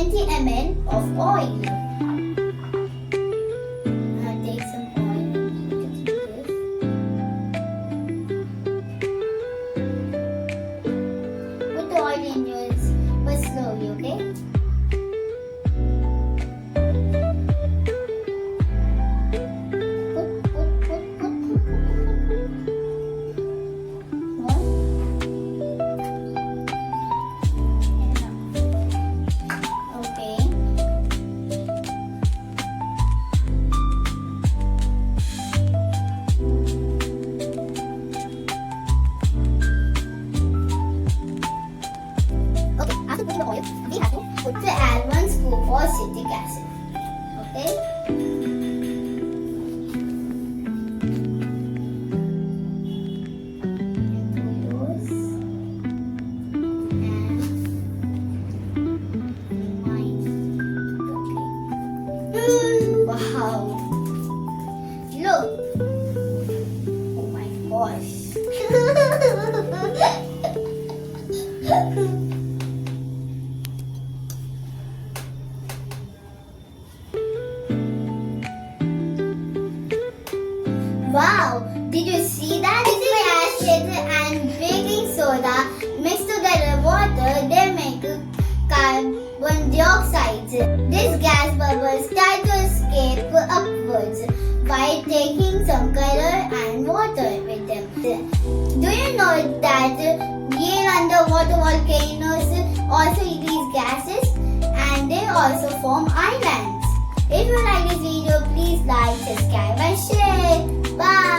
20 ml of oil. Take some oil and just this. Put the oil in yours, but slowly, okay? We have to put the add 1 scoop of citric acid. Okay? Wow! Look! Oh my gosh! Wow! Did you see that? Citric acid and baking soda mixed together with water, they make carbon dioxide. This gas bubbles start to escape upwards by taking some color and water with them. Do you know that underwater volcanoes also release gases and they also form islands? If you like this video, please like, subscribe and share. Bye.